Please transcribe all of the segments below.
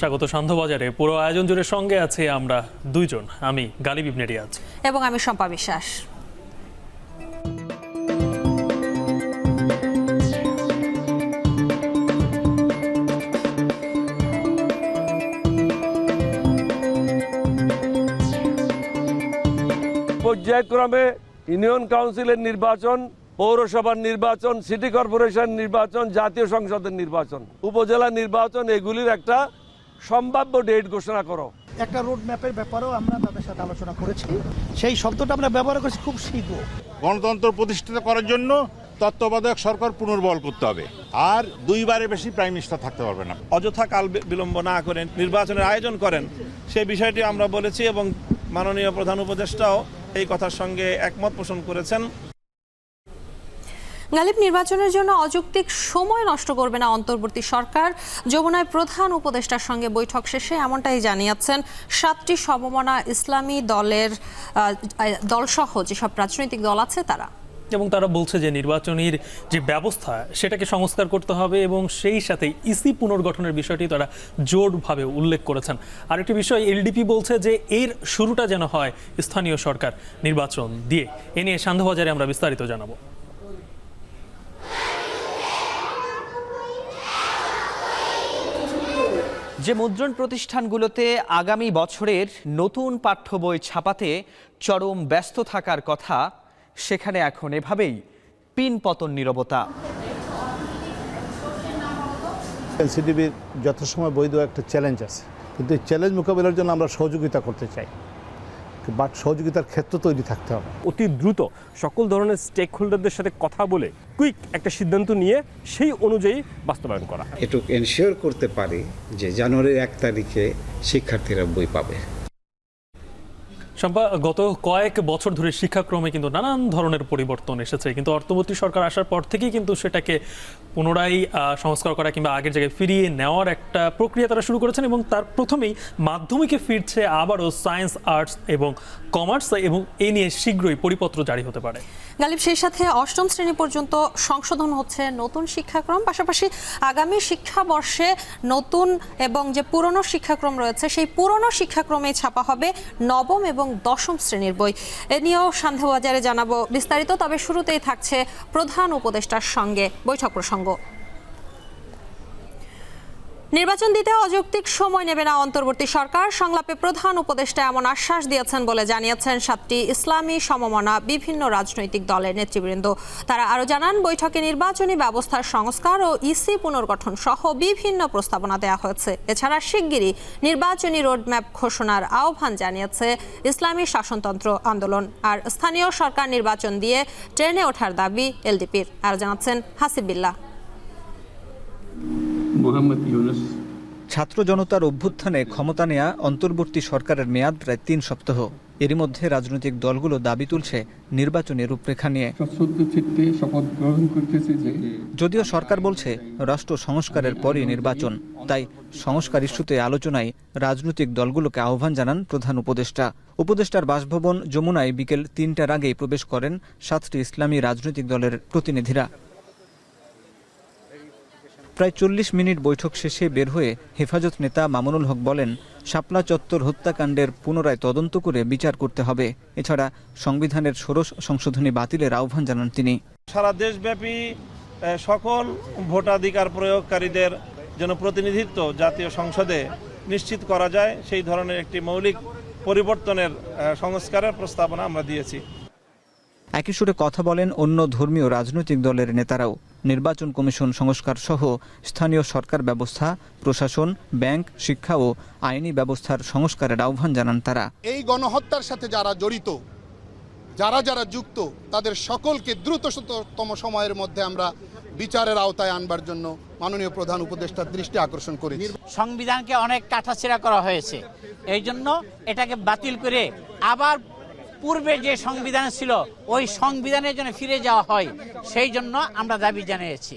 স্বাগত সান্ধ্যবাজারে। পুরো আয়োজন জুড়ে সঙ্গে আছে আমরা দুইজন, আমি গালিব ইবনে রিয়াজ এবং আমি শম্পা বিশ্বাস। পর্যায়ক্রমে ইউনিয়ন কাউন্সিলের নির্বাচন, পৌরসভার নির্বাচন, সিটি কর্পোরেশন নির্বাচন, জাতীয় সংসদের নির্বাচন, উপজেলা নির্বাচন, এগুলির একটা সম্ভাব্য ডেট ঘোষণা করো। একটা রোড ম্যাপের ব্যাপারেও আমরা তাদের সাথে আলোচনা করেছি, সেই শব্দটা আমরা ব্যবহার করেছি খুব শীঘ্র। গণতন্ত্র প্রতিষ্ঠিত করার জন্য তত্ত্বাবধায়ক সরকার পুনর্বহাল করতে হবে, আর দুইবারের বেশি প্রাইম মিনিস্টার থাকতে পারবে না। অযথা কাল বিলম্ব না করেন নির্বাচনের আয়োজন করেন, সেই বিষয়টি আমরা বলেছি এবং মাননীয় প্রধান উপদেষ্টাও এই কথার সঙ্গে একমত পোষণ করেছেন। গালিব, নির্বাচনের জন্য অযৌক্তিক সময় নষ্ট করবে না অন্তর্বর্তী সরকার। যমুনায় প্রধান উপদেষ্টার সঙ্গে বৈঠক শেষে এমনটাই জানিয়েছেন 7টি সমমনা ইসলামী দলসহ যেসব রাজনৈতিক দল আছে তারা। এবং তারা বলছে যে নির্বাচনের যে ব্যবস্থা সেটাকে সংস্কার করতে হবে এবং সেই সাথে ইসি পুনর্গঠনের বিষয়টি তারা জোরভাবে উল্লেখ করেছেন। আরেকটি বিষয়, এলডিপি বলছে যে এর শুরুটা যেন হয় স্থানীয় সরকার নির্বাচন দিয়ে। এ নিয়ে সান্ধ্যবাজারে আমরা বিস্তারিত জানাবো। যে মুদ্রণ প্রতিষ্ঠানগুলোতে আগামী বছরের নতুন পাঠ্য বই ছাপাতে চরম ব্যস্ত থাকার কথা, সেখানে এখন এভাবেই পিনপতন নীরবতা। এনসিডিবির যথাসময় বই দেওয়া একটা চ্যালেঞ্জ আছে, কিন্তু এই চ্যালেঞ্জ মোকাবিলার জন্য আমরা সহযোগিতা করতে চাই, বাট সহযোগিতার ক্ষেত্র তৈরি থাকতে হবে। অতি দ্রুত সকল ধরনের স্টেক হোল্ডারদের সাথে কথা বলে কুইক একটা সিদ্ধান্ত নিয়ে সেই অনুযায়ী বাস্তবায়ন করা। এটুকু এনশিওর করতে পারি যে জানুয়ারির 1 তারিখে শিক্ষার্থীরা বই পাবে। শম্পা, গত কয়েক বছর ধরে শিক্ষাক্রমে কিন্তু নানান ধরনের পরিবর্তন এসেছে, কিন্তু অন্তর্বর্তী সরকার আসার পর থেকেই কিন্তু সেটাকে পুনরায় সংস্কার করা কিংবা আগের জায়গায় ফিরিয়ে নেওয়ার একটা প্রক্রিয়া তারা শুরু করেছেন এবং তার প্রথমেই মাধ্যমিকে ফিরছে আবারও সায়েন্স, আর্টস এবং কমার্স, এবং এই নিয়ে শীঘ্রই পরিপত্র জারি হতে পারে। গালিব, সেই সাথে 8ম শ্রেণী পর্যন্ত সংশোধন হচ্ছে নতুন শিক্ষাক্রম, পাশাপাশি আগামী শিক্ষাবর্ষে নতুন এবং যে পুরনো শিক্ষাক্রম রয়েছে সেই পুরনো শিক্ষাক্রমে ছাপা হবে 9ম এবং 10ম শ্রেণীর বই। এ নিয়েও সান্ধ্যবাজারে জানাবো বিস্তারিত। তবে শুরুতেই থাকছে প্রধান উপদেষ্টার সঙ্গে বৈঠক প্রসঙ্গ। নির্বাচন দিতে অযৌক্তিক সময় নেবে না অন্তর্বর্তী সরকার। সংলাপে প্রধান উপদেষ্টা এমন আশ্বাস দিয়েছেন বলে জানিয়েছেন 7টি ইসলামী সমমনা বিভিন্ন রাজনৈতিক দলের নেতৃবৃন্দ। তারা আরও জানান, বৈঠকে নির্বাচনী ব্যবস্থার সংস্কার ও ইসি পুনর্গঠন সহ বিভিন্ন প্রস্তাবনা দেওয়া হয়েছে। এছাড়া শিগগিরই নির্বাচনী রোডম্যাপ ঘোষণার আহ্বান জানিয়েছে ইসলামী শাসনতন্ত্র আন্দোলন। আর স্থানীয় সরকার নির্বাচন দিয়ে ট্রেনে ওঠার দাবি এলডিপির। আরও জানাচ্ছেন হাসিবিল্লাহ। ছাত্র জনতার অভ্যুত্থানে ক্ষমতা নেয়া অন্তর্বর্তী সরকারের মেয়াদ প্রায় 3 সপ্তাহ। এরই মধ্যে রাজনৈতিক দলগুলো দাবি তুলছে নির্বাচনী রূপরেখা নিয়ে। যদিও সরকার বলছে রাষ্ট্র সংস্কারের পরই নির্বাচন, তাই সংস্কার ইস্যুতে আলোচনায় রাজনৈতিক দলগুলোকে আহ্বান জানান প্রধান উপদেষ্টা। উপদেষ্টার বাসভবন যমুনায় বিকেল 3টার আগেই প্রবেশ করেন 7টি ইসলামী রাজনৈতিক দলের প্রতিনিধিরা। প্রায় 40 মিনিট বৈঠক শেষে বের হয়ে হেফাজত নেতা মামুনুল হক বলেন, শাপলা চত্বর হত্যাকাণ্ডের পুনরায় তদন্ত করে বিচার করতে হবে। এছাড়া সংবিধানের ষোড়শ সংশোধনী বাতিলের আহ্বান জানান তিনি। সারা দেশব্যাপী সকল ভোটাধিকার প্রয়োগকারীদের যেন প্রতিনিধিত্ব জাতীয় সংসদে নিশ্চিত করা যায়, সেই ধরনের একটি মৌলিক পরিবর্তনের সংস্কারের প্রস্তাবনা আমরা দিয়েছি। একই সুরে কথা বলেন অন্য ধর্মীয় রাজনৈতিক দলের নেতারাও। নির্বাচন কমিশন সংস্কার সহ স্থানীয় সরকার ব্যবস্থা, প্রশাসন, ব্যাংক, শিক্ষা ও আইনি ব্যবস্থার সংস্কারের আহ্বান জানান তারা। এই গণহত্যার সাথে যারা জড়িত, যারা যুক্ত, তাদের সকলকে দ্রুততম সময়ের মধ্যে আমরা বিচারের আওতায় আনবার জন্য মাননীয় প্রধান উপদেষ্টার দৃষ্টি আকর্ষণ করেছি। সংবিধানকে অনেক কাটাছেঁড়া করা হয়েছে, এই জন্য এটাকে বাতিল করে আবার পূর্বে যে সংবিধান ছিল ওই সংবিধানের জন্য ফিরে যাওয়া হয়, সেই জন্য আমরা দাবি জানিয়েছি।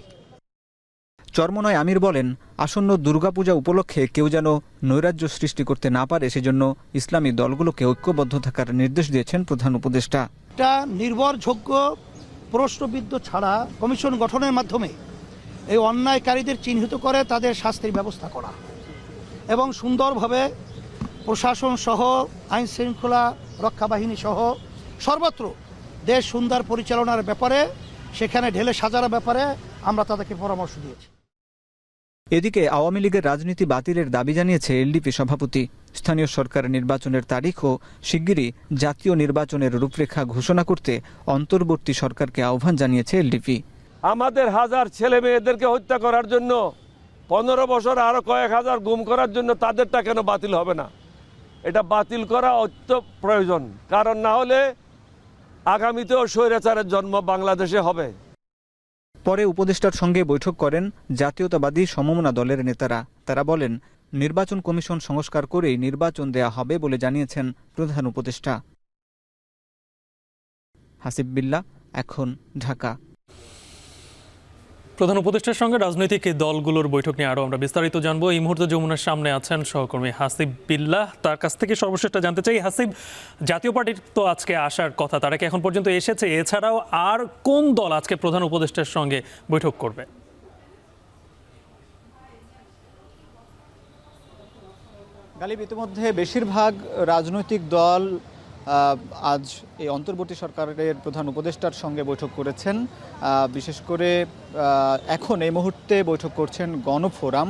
চরমোনাই আমির বলেন, আসন্ন দুর্গাপূজা উপলক্ষে কেউ যেন নৈরাজ্য সৃষ্টি করতে না পারে, সেজন্য ইসলামী দলগুলোকে ঐক্যবদ্ধ থাকার নির্দেশ দিয়েছেন প্রধান উপদেষ্টা। এটা নির্ভরযোগ্য প্রশ্নবিদ্ধ ছাড়া কমিশন গঠনের মাধ্যমে এই অন্যায়কারীদের চিহ্নিত করে তাদের শাস্তির ব্যবস্থা করা, এবং সুন্দরভাবে প্রশাসন সহ আইন শৃঙ্খলা রক্ষা বাহিনী সহ সর্বত্র দেশ সুন্দর পরিচালনার ব্যাপারে, সেখানে ঢেলে সাজানোর ব্যাপারে আমরা তাদেরকে পরামর্শ দিয়েছি। এদিকে আওয়ামী লীগের রাজনীতি বাতিলের দাবি জানিয়েছে এলডিপি সভাপতি। স্থানীয় সরকার নির্বাচনের তারিখ ও শিগগিরই জাতীয় নির্বাচনের রূপরেখা ঘোষণা করতে অন্তর্বর্তী সরকারকে আহ্বান জানিয়েছে এলডিপি। আমাদের হাজার ছেলে মেয়েদেরকে হত্যা করার জন্য 15 বছর আরো কয়েক হাজার গুম করার জন্য তাদেরটা কেন বাতিল হবে না? এটা বাতিল করা অত্যন্ত প্রয়োজন, কারণ না হলে আগামীতেও স্বৈরাচারের জন্ম বাংলাদেশে হবে। পরে উপদেষ্টার সঙ্গে বৈঠক করেন জাতীয়তাবাদী সমমনা দলের নেতারা। তারা বলেন, নির্বাচন কমিশন সংস্কার করেই নির্বাচন দেয়া হবে বলে জানিয়েছেন প্রধান উপদেষ্টা। হাসিব বিল্লাহ, এখন, ঢাকা। প্রধান উপদেষ্টার সঙ্গে রাজনৈতিক দলগুলোর বৈঠক নিয়ে আরও আমরা বিস্তারিত জানবো। এই মুহূর্তে যমুনার সামনে আছেন সহকর্মী হাসিব বিল্লাহ। তার কাছ থেকে সর্বশেষটা জানতে চাই। হাসিব, জাতীয় পার্টির তো আজকে আসার কথা, তারা কি এখন পর্যন্ত এসেছে? এছাড়াও আর কোন দল আজকে প্রধান উপদেষ্টার সঙ্গে বৈঠক করবে? গালিব, ইতিমধ্যে বেশিরভাগ রাজনৈতিক দল আজ এই অন্তর্বর্তী সরকারের প্রধান উপদেষ্টার সঙ্গে বৈঠক করেছেন। বিশেষ করে এখন এই মুহূর্তে বৈঠক করছেন গণফোরাম।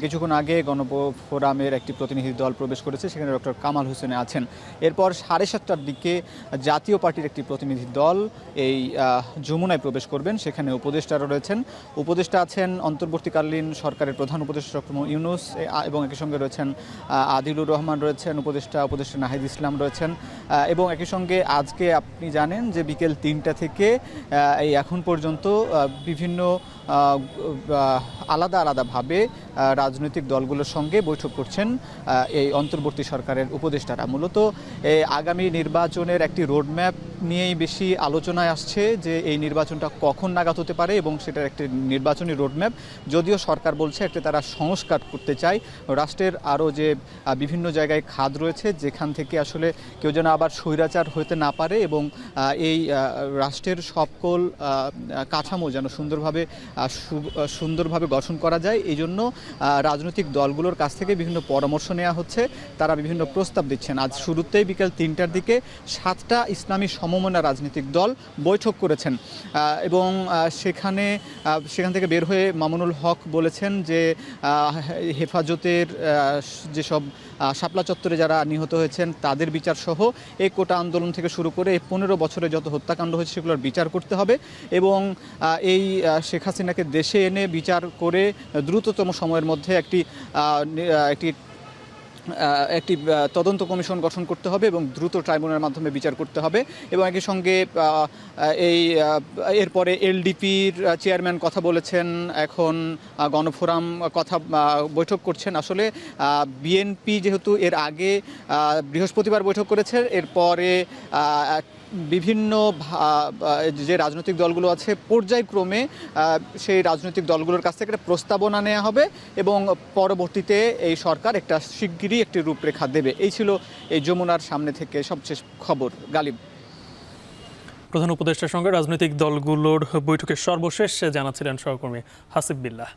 কিছুক্ষণ আগে গণফোরামের একটি প্রতিনিধি দল প্রবেশ করেছে, সেখানে ডক্টর কামাল হোসেন আছেন। এরপর 7:30টার দিকে জাতীয় পার্টির একটি প্রতিনিধি দল এই যমুনায় প্রবেশ করবেন, সেখানে উপদেষ্টারা রয়েছেন। উপদেষ্টা আছেন অন্তর্বর্তীকালীন সরকারের প্রধান উপদেষ্টা ডক্টর ইউনূস, এবং একই সঙ্গে রয়েছেন আদিলুর রহমান রয়েছেন, উপদেষ্টা নাহিদ ইসলাম রয়েছেন। এবং একই সঙ্গে আজকে আপনি জানেন যে বিকেল 3টা থেকে এই এখন পর্যন্ত বিভিন্ন আলাদা আলাদাভাবে রাজনৈতিক দলগুলোর সঙ্গে বৈঠক করছেন এই অন্তর্বর্তী সরকারের উপদেষ্টারা। মূলত আগামী নির্বাচনের একটি রোডম্যাপ নিয়েই বেশি আলোচনায় আসছে, যে এই নির্বাচনটা কখন নাগাদ হতে পারে এবং সেটার একটি নির্বাচনী রোডম্যাপ। যদিও সরকার বলছে একটা তারা সংস্কার করতে চায়, রাষ্ট্রের আরও যে বিভিন্ন জায়গায় খাদ রয়েছে যেখান থেকে আসলে কেউ যেন আবার স্বৈরাচার হতে না পারে, এবং এই রাষ্ট্রের সকল কাঠামো যেন সুন্দরভাবে গঠন করা যায়। এই জন্য রাজনৈতিক দলগুলোর কাছ থেকে বিভিন্ন পরামর্শ নেওয়া হচ্ছে, তারা বিভিন্ন প্রস্তাব দিচ্ছেন। আজ শুরুতেই বিকেল 3টার দিকে 7টা ইসলামী সমমনা রাজনৈতিক দল বৈঠক করেছেন, এবং সেখান থেকে বের হয়ে মামুনুল হক বলেছেন যে হেফাজতের যেসব শাপলা চত্বরে যারা নিহত হয়েছেন তাদের বিচার সহ এই কোটা আন্দোলন থেকে শুরু করে এই 15 বছরে যত হত্যাকাণ্ড হয়েছে সেগুলোর বিচার করতে হবে, এবং এই শেখ হাসিনাকে দেশে এনে বিচার করে দ্রুততম সময়ের মধ্যে একটি তদন্ত কমিশন গঠন করতে হবে এবং দ্রুত ট্রাইব্যুনালের মাধ্যমে বিচার করতে হবে। এবং একই সঙ্গে এরপরে এলডিপির চেয়ারম্যান কথা বলেছেন, এখন গণফোরাম বৈঠক করছেন। আসলে বিএনপি যেহেতু এর আগে বৃহস্পতিবার বৈঠক করেছে, এরপরে বিভিন্ন যে রাজনৈতিক দলগুলো আছে পর্যায়ক্রমে সেই রাজনৈতিক দলগুলোর কাছ থেকে একটা প্রস্তাবনা নেওয়া হবে, এবং পরবর্তীতে এই সরকার একটা শিগগিরই একটি রূপরেখা দেবে। এই ছিল এই যমুনার সামনে থেকে সবশেষ খবর। গালিব, প্রধান উপদেষ্টার সঙ্গে রাজনৈতিক দলগুলোর বৈঠকের সর্বশেষ জানাচ্ছিলেন সহকর্মী হাসিব বিল্লাহ।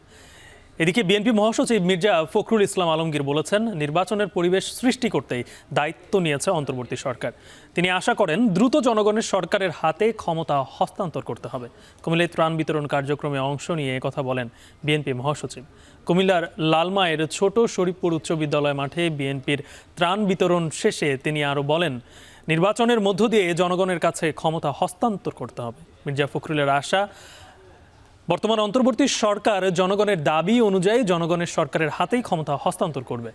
এদিকে বিএনপি মহাসচিব মির্জা ফখরুল ইসলাম আলমগীর বলেছেন, নির্বাচনের পরিবেশ সৃষ্টি করতেই দায়িত্ব নিয়েছে অন্তর্বর্তী সরকার। তিনি আশা করেন দ্রুত জনগণের সরকারের হাতে ক্ষমতা হস্তান্তর করতে হবে। কুমিল্লায় ত্রাণ বিতরণ কার্যক্রমে অংশ নিয়ে কথা বলেন বিএনপি মহাসচিব। কুমিল্লার লালমায়ের ছোট শরীফপুর উচ্চ বিদ্যালয় মাঠে বিএনপির ত্রাণ বিতরণ শেষে তিনি আরও বলেন, নির্বাচনের মধ্য দিয়ে জনগণের কাছে ক্ষমতা হস্তান্তর করতে হবে। মির্জা ফখরুলের আশা, বর্তমান অন্তর্বর্তী সরকার জনগণের দাবি অনুযায়ী জনগণের সরকারের হাতেই ক্ষমতা হস্তান্তর করবে।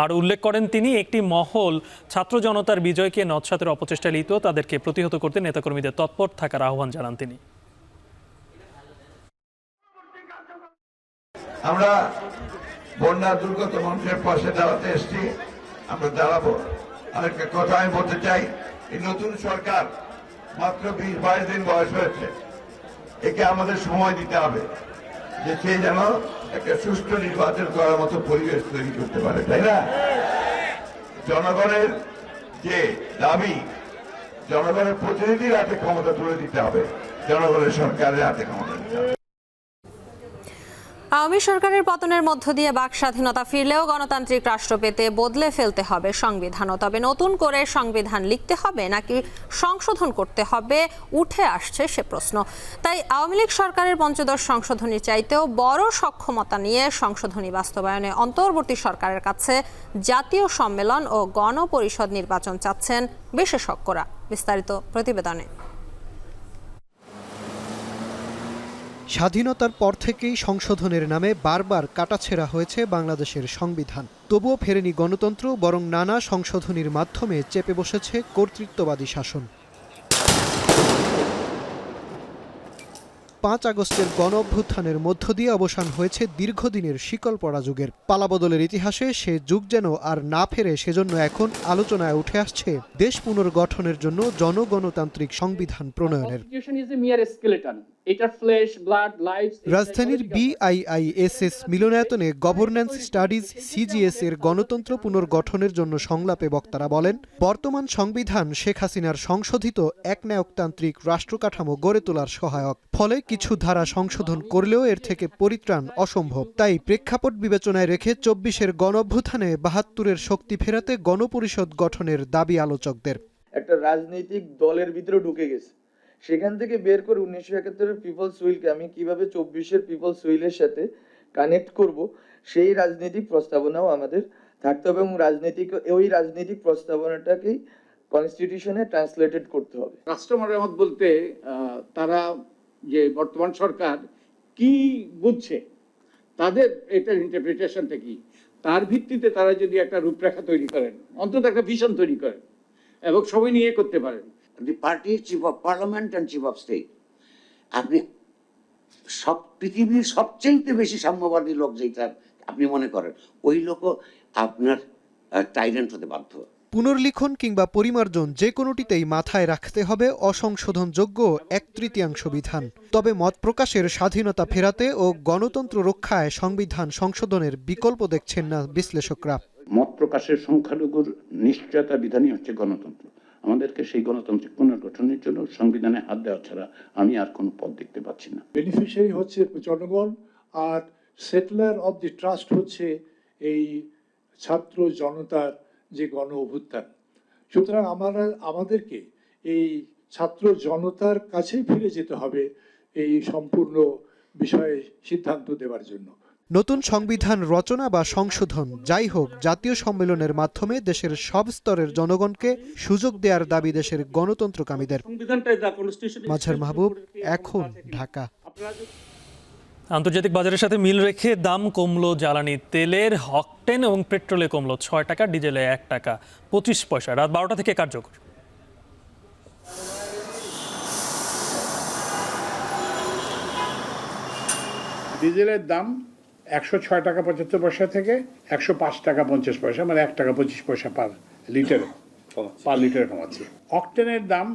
আর উল্লেখ করেন তিনি, একটি মহল ছাত্র জনতার বিজয়কে নৎসাতের অপচেষ্টায় লিপ্ত, তাদেরকে প্রতিহত করতে নেতাকর্মীদের তৎপর থাকার আহ্বান জানান তিনি। আমরা বন্যা দুর্গত মানুষের পাশে দাঁড়াতে এসেছি, আমরা দাঁড়াবো। আরেকটা কথা আমি বলতে চাই, এই নতুন সরকার মাত্র 20-22 দিন বয়স হয়েছে, একে আমাদের সময় দিতে হবে যে সে যেন একটা সুষ্ঠু নির্বাচন করার মতো পরিবেশ তৈরি করতে পারে, তাই না? জনগণের যে দাবি, জনগণের প্রতিনিধির হাতে ক্ষমতা তুলে দিতে হবে, জনগণের সরকারের হাতে ক্ষমতা দিতে হবে। আওয়ামী সরকারের পতনের মধ্য দিয়ে বাক স্বাধীনতা ফিরলেও গণতান্ত্রিক রাষ্ট্র পেতে বদলে ফেলতে হবে সংবিধানও। তবে নতুন করে সংবিধান লিখতে হবে নাকি সংশোধন করতে হবে উঠে আসছে সে প্রশ্ন। তাই আওয়ামী লীগ সরকারের পঞ্চদশ সংশোধনীর চাইতেও বড় সক্ষমতা নিয়ে সংশোধনী বাস্তবায়নে অন্তর্বর্তী সরকারের কাছে জাতীয় সম্মেলন ও গণপরিষদ নির্বাচন চাচ্ছেন বিশেষজ্ঞরা। বিস্তারিত প্রতিবেদনে। স্বাধীনতার পর থেকেই সংশোধনের নামে বারবার কাটাছেঁড়া হয়েছে বাংলাদেশের সংবিধান। তবুও ফেরেনি গণতন্ত্র, বরং নানা সংশোধনীর মাধ্যমে চেপে বসেছে কর্তৃত্ববাদী শাসন। 5 আগস্টের গণ অভ্যুত্থানের মধ্য দিয়ে অবসান হয়েছে দীর্ঘদিনের শিকল পড়া যুগের। পালাবদলের ইতিহাসে সে যুগ যেন আর না ফেরে, সেজন্য এখন আলোচনায় উঠে আসছে দেশ পুনর্গঠনের জন্য জনগণতান্ত্রিক সংবিধান প্রণয়নের। রাজধানীর BIISS মিলনায়তনে গভর্নেন্স স্টাডিজ CGS এর গণতন্ত্র পুনর্গঠনের জন্য সংলাপে বক্তারা বলেন, বর্তমান সংবিধান শেখ হাসিনার সংশোধিত একনায়কতান্ত্রিক রাষ্ট্রকাঠামো গড়ে তোলার সহায়ক। ফলে কিছু ধারা সংশোধন করলেও এর থেকে পরিত্রাণ অসম্ভব। তাই প্রেক্ষাপট বিবেচনায় রেখে 24-এর গণঅভ্যুত্থানে 72-এর শক্তি ফেরাতে গণপরিষদ গঠনের দাবি আলোচকদের। একটা রাজনৈতিক দলের ভিতরে ঢুকে গেছে, সেখান থেকে বের করে 1971-এর পিপলস উইলকে আমি কিভাবে 24-এর পিপলস উইলের সাথে কানেক্ট করব, সেই রাজনৈতিক প্রস্তাবনাও আমাদের থাকতে হবে এবং ওই রাজনৈতিক প্রস্তাবনাটাকেই কনস্টিটিউশনে ট্রান্সলেটেড করতে হবে। রাষ্ট্র মেরামত বলতে তারা যে বর্তমান সরকার কি বুঝছে, তাদের এটার ইন্টারপ্রিটেশনটা কি, তার ভিত্তিতে তারা যদি একটা রূপরেখা তৈরি করেন, অন্তত একটা ভিশন তৈরি করেন এবং সবাই নিয়ে করতে পারেন। দি party chief of parliament and chief of state, আপনি সব পৃথিবীর সবচেয়ে বেশি সাম্যবাদী লোক যেটা আপনি মনে করেন, ওই লোকও আপনার টাইরেন্ট হতে বাধ্য। পুনর্লিখন কিংবা পরিমার্জন যে কোনোটিতেই মাথায় রাখতে হবে অসংশোধনযোগ্য 1/3 বিধান। তবে মত প্রকাশের স্বাধীনতা ফেরাতে ও গণতন্ত্র রক্ষায় সংবিধান সংশোধনের বিকল্প দেখছেন না বিশ্লেষকরা। মত প্রকাশের সংখ্যালঘুর নিশ্চয়তা বিধানই হচ্ছে গণতন্ত্র। আমাদেরকে সেই গণতান্ত্রিক পুনর্গঠনের জন্য সংবিধানে হাত দেওয়া ছাড়া আমি আর কোনো পথ দেখতে পাচ্ছি না। বেনিফিশিয়ারি হচ্ছে জনগণ, আর সেটলার অব দি ট্রাস্ট হচ্ছে এই ছাত্র জনতার যে গণ অভ্যুত্থান। সুতরাং আমাদেরকে এই ছাত্র জনতার কাছেই ফিরে যেতে হবে এই সম্পূর্ণ বিষয়ে সিদ্ধান্ত দেওয়ার জন্য। নতুন সংবিধান রচনা বা সংশোধন যাই হোক, জাতীয় সম্মেলনের মাধ্যমে দেশের সব স্তরের জনগণকে সুযোগ দেওয়ার দাবি দেশের গণতন্ত্রকামীদের। মাঝার মাহবুব, এখন, ঢাকা। আন্তর্জাতিক বাজারের সাথে মিল রেখে দাম কমলো জ্বালানি তেলের। অকটেন এবং পেট্রোলে কমলো 6 টাকা, ডিজেলে 1 টাকা 25 পয়সা। রাত 12টা থেকে কার্যকর। ডিজেলের দাম 106 টাকা 75 পয়সা থেকে 105 টাকা 50 পয়সা, মানে 1 টাকা 25 পয়সা পার লিটারে কমাচ্ছে। অকটেনের দাম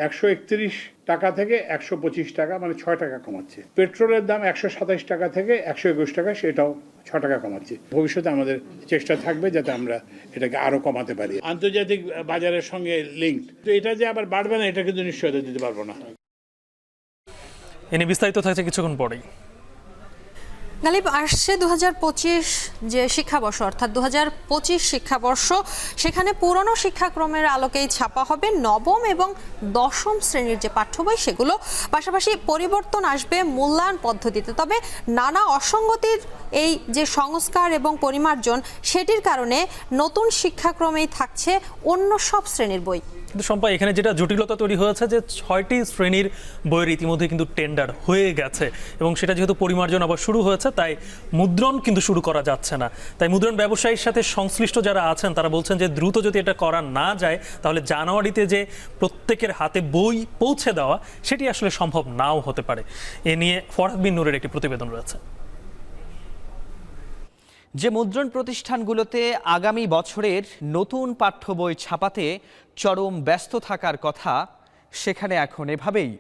131 টাকা থেকে 125 টাকা, মানে 6 টাকা কমাচ্ছে। পেট্রোলের দাম 127 টাকা থেকে 121 টাকা, সেটাও 6 টাকা কমাচ্ছে। ভবিষ্যতে আমাদের চেষ্টা থাকবে যাতে আমরা এটাকে আরো কমাতে পারি। আন্তর্জাতিক বাজারের সঙ্গে লিঙ্কড, তো এটা যে আবার বাড়বে না এটা কিন্তু নিশ্চয়তা দিতে পারবো না। এনে বিস্তারিত থাকছে কিছুক্ষণ পরেই। গালিব, আসছে 2025 যে শিক্ষাবর্ষ, অর্থাৎ 2025 শিক্ষাবর্ষ, সেখানে পুরনো শিক্ষাক্রমের আলোকেই ছাপা হবে নবম এবং দশম শ্রেণীর যে পাঠ্য বই সেগুলো। পাশাপাশি পরিবর্তন আসবে মূল্যায়ন পদ্ধতিতে। তবে নানা অসঙ্গতির এই যে সংস্কার এবং পরিমার্জন, সেটির কারণে নতুন শিক্ষাক্রমেই থাকছে অন্য সব শ্রেণীর বই। কিন্তু সম্পা, এখানে যেটা জটিলতা তৈরি হয়েছে যে 6টি শ্রেণীর বইয়ের ইতিমধ্যে কিন্তু টেন্ডার হয়ে গেছে এবং সেটা যেহেতু পরিমার্জন আবার শুরু হয়েছে, তাই মুদ্রণ কিন্তু শুরু করা যাচ্ছে না। তাই মুদ্রণ ব্যবসায়ীর সাথে সংশ্লিষ্ট যারা আছেন তারা বলছেন যে দ্রুত যদি এটা করা না যায়, তাহলে জানুয়ারিতে যে প্রত্যেকের হাতে বই পৌঁছে দেওয়া সেটি আসলে সম্ভব নাও হতে পারে। এ নিয়ে ফরহাদ বিন নূরের একটি প্রতিবেদন রয়েছে। যে মুদ্রণ প্রতিষ্ঠানগুলোতে আগামী বছরের নতুন পাঠ্য বই ছাপাতে চরম ব্যস্ত থাকার কথা, সেখানে এখন এভাবেই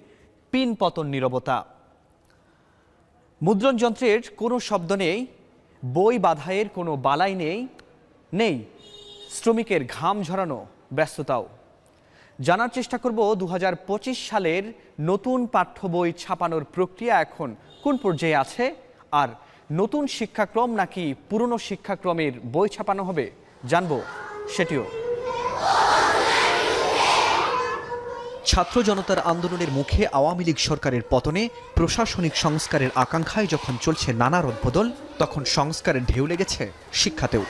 পিনপতন নীরবতা। মুদ্রণ যন্ত্রের কোনো শব্দ নেই, বই বাধাইয়ের কোনো বালাই নেই শ্রমিকের ঘাম ঝরানো ব্যস্ততাও। জানার চেষ্টা করব 2025 সালের নতুন পাঠ্য বই ছাপানোর প্রক্রিয়া এখন কোন পর্যায়ে আছে, আর নতুন শিক্ষাক্রম নাকি পুরনো শিক্ষাক্রমের বই ছাপানো হবে, জানবো সেটিও। ছাত্র জনতার আন্দোলনের মুখে আওয়ামী লীগ সরকারের পতনে প্রশাসনিক সংস্কারের আকাঙ্ক্ষায় যখন চলছে নানা রদবদল, তখন সংস্কারের ঢেউ লেগেছে শিক্ষাতেও।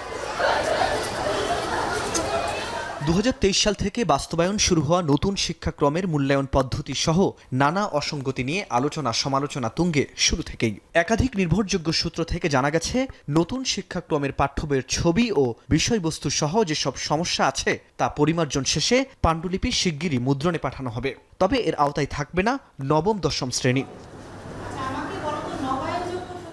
2023 সাল থেকে বাস্তবায়ন শুরু হওয়া নতুন শিক্ষাক্রমের মূল্যায়ন পদ্ধতি সহ নানা অসঙ্গতি নিয়ে আলোচনা সমালোচনা তুঙ্গে শুরু থেকেই। একাধিক নির্ভরযোগ্য সূত্র থেকে জানা গেছে, নতুন শিক্ষাক্রমের পাঠ্যবইয়ের ছবি ও বিষয়বস্তু সহ যেসব সমস্যা আছে তা পরিমার্জন শেষে পাণ্ডুলিপি শিগগিরই মুদ্রণে পাঠানো হবে। তবে এর আওতায় থাকবে না নবম-দশম শ্রেণী।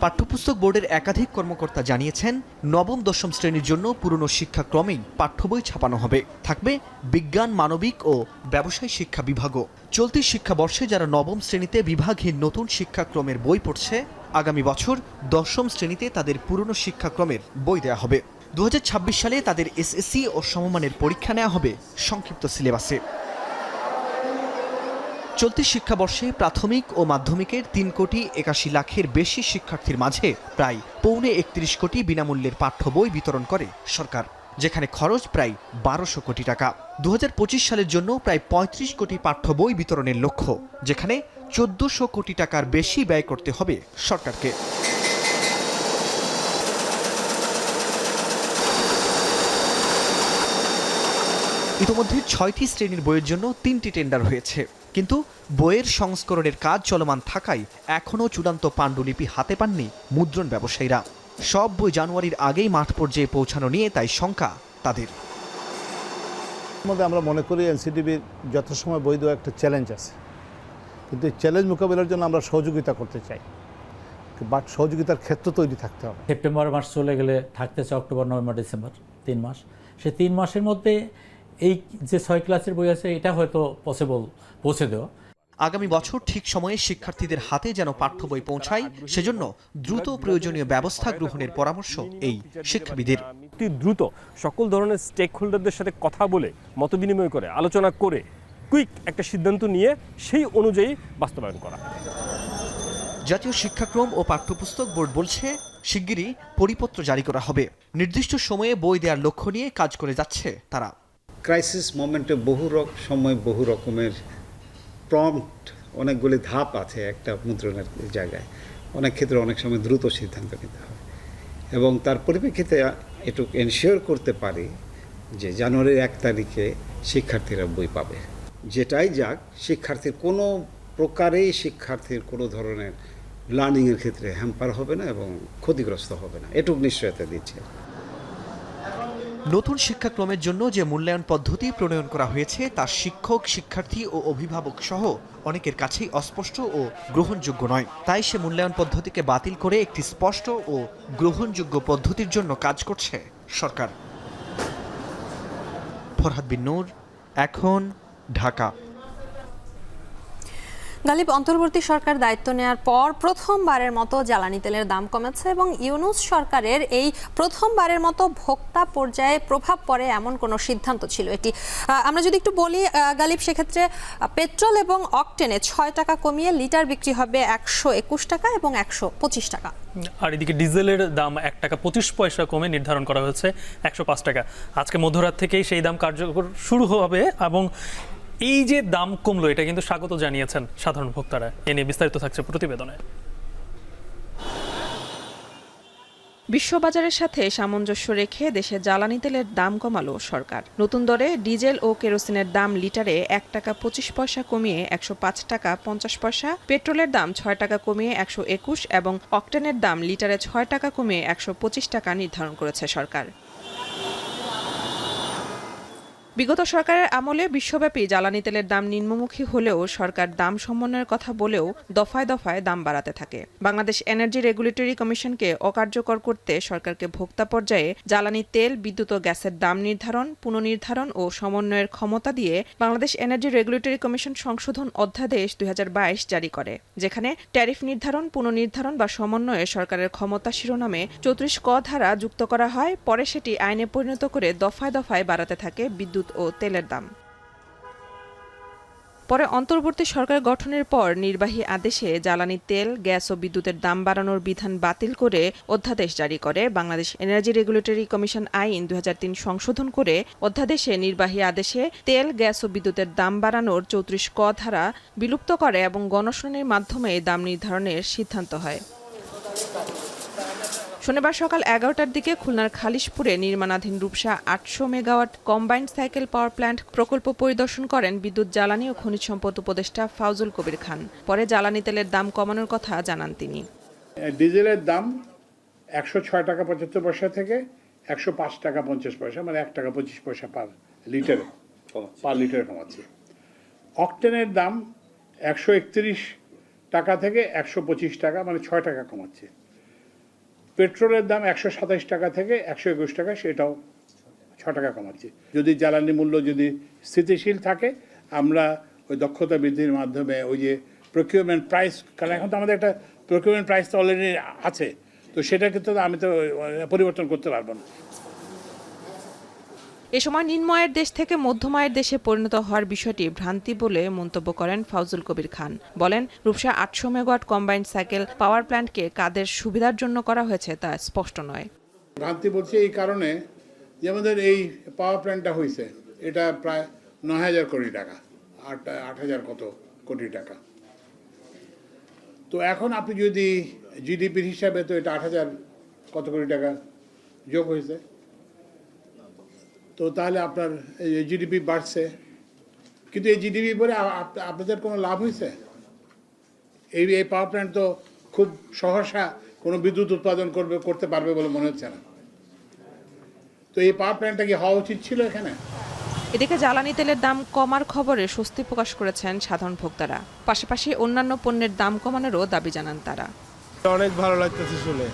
পাঠ্যপুস্তক বোর্ডের একাধিক কর্মকর্তা জানিয়েছেন, নবম-দশম শ্রেণীর জন্য পুরনো শিক্ষাক্রমেই পাঠ্যবই ছাপানো হবে। থাকবে বিজ্ঞান, মানবিক ও ব্যবসায় শিক্ষা বিভাগও। চলতি শিক্ষাবর্ষে যারা নবম শ্রেণীতে বিভাগহীন নতুন শিক্ষাক্রমের বই পড়ছে, আগামী বছর দশম শ্রেণীতে তাদের পুরনো শিক্ষাক্রমের বই দেওয়া হবে। 2026 সালে তাদের এসএসসি ও সমমানের পরীক্ষা নেওয়া হবে সংক্ষিপ্ত সিলেবাসে। চলতি শিক্ষাবর্ষে প্রাথমিক ও মাধ্যমিকের 3,81,00,000-এর বেশি শিক্ষার্থীর মাঝে প্রায় 31 কোটি বিনামূল্যের পাঠ্য বই বিতরণ করে সরকার, যেখানে খরচ প্রায় 1200 কোটি টাকা। 2025 সালের জন্য প্রায় 35 কোটি পাঠ্য বই বিতরণের লক্ষ্য, যেখানে 1400 কোটি টাকার বেশি ব্যয় করতে হবে সরকারকে। ইতোমধ্যে 6টি শ্রেণীর বইয়ের জন্য 3টি টেন্ডার হয়েছে, কিন্তু বইয়ের সংস্করণের কাজ চলমান থাকায় এখনও চূড়ান্ত পাণ্ডুলিপি হাতে পাননি মুদ্রণ ব্যবসায়ীরা। সব বই জানুয়ারির আগেই মাঠ পর্যায়ে পৌঁছানো নিয়ে তাই শঙ্কা তাদের। মধ্যে আমরা মনে করি এনসিটিবির যথাসময় বই দেওয়া একটা চ্যালেঞ্জ আছে, কিন্তু এই চ্যালেঞ্জ মোকাবিলার জন্য আমরা সহযোগিতা করতে চাই, বাট সহযোগিতার ক্ষেত্র তৈরি থাকতে হবে। সেপ্টেম্বর মাস চলে গেলে থাকতেছে অক্টোবর, নভেম্বর, ডিসেম্বর, 3 মাস। সেই 3 মাসের মধ্যে এই যে 6 ক্লাসের বই আছে এটা হয়তো পসিবল পৌঁছে দেওয়া। আগামী বছর ঠিক সময়ে শিক্ষার্থীদের হাতে যেন পাঠ্য বই পৌঁছায়, সেজন্য দ্রুত প্রয়োজনীয় ব্যবস্থা গ্রহণের পরামর্শ এই শিক্ষাবিদের। দ্রুত সকল ধরনের স্টেক হোল্ডারদের সাথে কথা বলে, মত বিনিময় করে, আলোচনা করে কুইক একটা সিদ্ধান্ত নিয়ে সেই অনুযায়ী বাস্তবায়ন করা। জাতীয় শিক্ষাক্রম ও পাঠ্যপুস্তক বোর্ড বলছে, শিগগিরই পরিপত্র জারি করা হবে। নির্দিষ্ট সময়ে বই দেওয়ার লক্ষ্য নিয়ে কাজ করে যাচ্ছে তারা। ক্রাইসিস মোমেন্টে সময় বহু রকমের প্রম্পট, অনেকগুলি ধাপ আছে একটা মুদ্রণের জায়গায়। অনেক ক্ষেত্রে অনেক সময় দ্রুত সিদ্ধান্ত নিতে হয় এবং তার পরিপ্রেক্ষিতে এটুকু এনশিওর করতে পারি যে জানুয়ারির 1 তারিখে শিক্ষার্থীরা বই পাবে। যেটাই যাক, শিক্ষার্থীর কোনো প্রকারেই কোনো ধরনের লার্নিংয়ের ক্ষেত্রে হ্যাম্পার হবে না এবং ক্ষতিগ্রস্ত হবে না, এটুকু নিশ্চয়তা দিচ্ছে। নতুন শিক্ষাক্রমের জন্য যে মূল্যায়ন পদ্ধতি প্রণয়ন করা হয়েছে তা শিক্ষক, শিক্ষার্থী ও অভিভাবক সহ অনেকের কাছেই অস্পষ্ট ও গ্রহণযোগ্য নয়। তাই সে মূল্যায়ন পদ্ধতিকে বাতিল করে একটি স্পষ্ট ও গ্রহণযোগ্য পদ্ধতির জন্য কাজ করছে সরকার। ফরহাদ বিন নূর, এখন, ঢাকা। গালিব, অন্তর্বর্তী সরকার দায়িত্ব নেওয়ার পর প্রথমবারের মতো জ্বালানি তেলের দাম কমেছে এবং ইউনূস সরকারের এই প্রথমবারের মতো ভোক্তা পর্যায়ে প্রভাব পড়ে এমন কোনো সিদ্ধান্ত ছিল এটি। আমরা যদি একটু বলি গালিব, সেক্ষেত্রে পেট্রোল এবং অকটেনে 6 টাকা কমিয়ে লিটার বিক্রি হবে 121 টাকা এবং 125 টাকা। আর এদিকে ডিজেলের দাম 1 টাকা 25 পয়সা কমে নির্ধারণ করা হয়েছে 105 টাকা। আজকে মধ্যরাত থেকেই সেই দাম কার্যকর শুরু হবে এবং এই যে দাম কমলো এটা কিন্তু স্বাগত জানিয়েছেন সাধারণ ভোক্তারা। এ নিয়ে বিস্তারিত থাকছে প্রতিবেদনে। বিশ্ববাজারের সাথে সামঞ্জস্য রেখে দেশে জ্বালানি তেলের দাম কমালো সরকার। নতুন দরে ডিজেল ও কেরোসিনের দাম লিটারে 1 টাকা 25 পয়সা কমিয়ে 105 টাকা 50 পয়সা, পেট্রোলের দাম 6 টাকা কমিয়ে 121 এবং অকটেনের দাম লিটারে 6 টাকা কমিয়ে 125 টাকা নির্ধারণ করেছে সরকার। বিগত সরকারের আমলে বিশ্বব্যাপী জ্বালানি তেলের দাম নিম্নমুখী হলেও সরকার দাম সমন্বয়ের কথা বলেও দফায় দফায় দাম বাড়াতে থাকে। বাংলাদেশ এনার্জি রেগুলেটরি কমিশনকে অকার্যকর করতে সরকারকে ভোক্তা পর্যায়ে জ্বালানি তেল, বিদ্যুৎ ও গ্যাসের দাম নির্ধারণ, পুনর্নির্ধারণ ও সমন্বয়ের ক্ষমতা দিয়ে বাংলাদেশ এনার্জি রেগুলেটরি কমিশন সংশোধন অধ্যাদেশ 2022 জারি করে, যেখানে ট্যারিফ নির্ধারণ, পুনর্নির্ধারণ বা সমন্বয়ে সরকারের ক্ষমতা শিরোনামে 34 ক ধারা যুক্ত করা হয়। পরে সেটি আইনে পরিণত করে দফায় দফায় বাড়াতে থাকে বিদ্যুৎ ও তেলের দাম। পরে অন্তর্বর্তী সরকার গঠনের পর নির্বাহী আদেশে জ্বালানি তেল, গ্যাস ও বিদ্যুতের দাম বাড়ানোর বিধান বাতিল করে অধ্যাদেশ জারি করে বাংলাদেশ এনার্জি রেগুলেটরি কমিশন আইন 2003 সংশোধন করে অধ্যাদেশে নির্বাহী আদেশে তেল, গ্যাস ও বিদ্যুতের দাম বাড়ানোর 34 ক ধারা বিলুপ্ত করে এবং গণশুনানির মাধ্যমে দাম নির্ধারণের সিদ্ধান্ত হয়। শনিবার সকাল 11টার দিকে খুলনার খালিশপুরে নির্মাণাধীন Rupsha 800 megawatt combined cycle power plant প্রকল্প পরিদর্শন করেন বিদ্যুৎ, জ্বালানি ও খনিজ সম্পদ উপদেষ্টা ফাউজুল কবির খান। পরে জ্বালানি তেলের দাম কমানোর কথা জানান তিনি। ডিজেলের দাম 106 টাকা 75 পয়সা থেকে 105 টাকা 50 পয়সা, মানে 1 টাকা 25 পয়সা পার লিটারে কমাচ্ছে। অকটেনের দাম 131 টাকা থেকে 125 টাকা, মানে 6 টাকা কমাচ্ছে। পেট্রোলের দাম 127 টাকা থেকে 121 টাকা, সেটাও 6 টাকা কমাচ্ছে। যদি জ্বালানি মূল্য যদি স্থিতিশীল থাকে, আমরা ওই দক্ষতা বৃদ্ধির মাধ্যমে ওই যে প্রকিউরমেন্ট প্রাইস, কারণ এখন তো আমাদের একটা প্রকিউরমেন্ট প্রাইস তো অলরেডি আছে, তো সেটাকে তো আমি তো পরিবর্তন করতে পারবো না। এ সময় নিম্ন আয়ের দেশ থেকে মধ্যম আয়ের দেশে পরিণত হওয়ার বিষয়টি ভ্রান্তি বলে মন্তব্য করেন ফাউজুল কবির খান। বলেন, রূপসা 800 মেগাওয়াট কম্বাইন্ড সাইকেল পাওয়ার প্ল্যান্টকে কাদের সুবিধার জন্য করা হয়েছে তা স্পষ্ট নয়। ভ্রান্তি বলছে এই কারণে যে আমাদের এই পাওয়ার প্ল্যান্টটা হয়েছে, এটা প্রায় 9,000 কোটি টাকা, 8,000 কত কোটি টাকা। তো এখন আপনি যদি জিডিপির হিসাবে, তো এটা 8,000 কত কোটি টাকা যোগ হয়েছে, তো তাহলে আপনার জিডিপি বাড়ছে, কিন্তু এই জিডিপি পরে আপনাদের কোনো লাভ হয়েছে? এই পাওয়ার প্ল্যান্ট তো খুব সহসা কোনো বিদ্যুৎ উৎপাদন করতে পারবে বলে মনে হচ্ছে না। তো এই পাওয়ার প্ল্যান্টটা কি হওয়া উচিত ছিল এখানে? এদিকে জ্বালানি তেলের দাম কমার খবরে স্বস্তি প্রকাশ করেছেন সাধারণ ভোক্তারা। পাশাপাশি অন্যান্য পণ্যের দাম কমানোরও দাবি জানান তারা। অনেক ভালো লাগতেছে শুনে,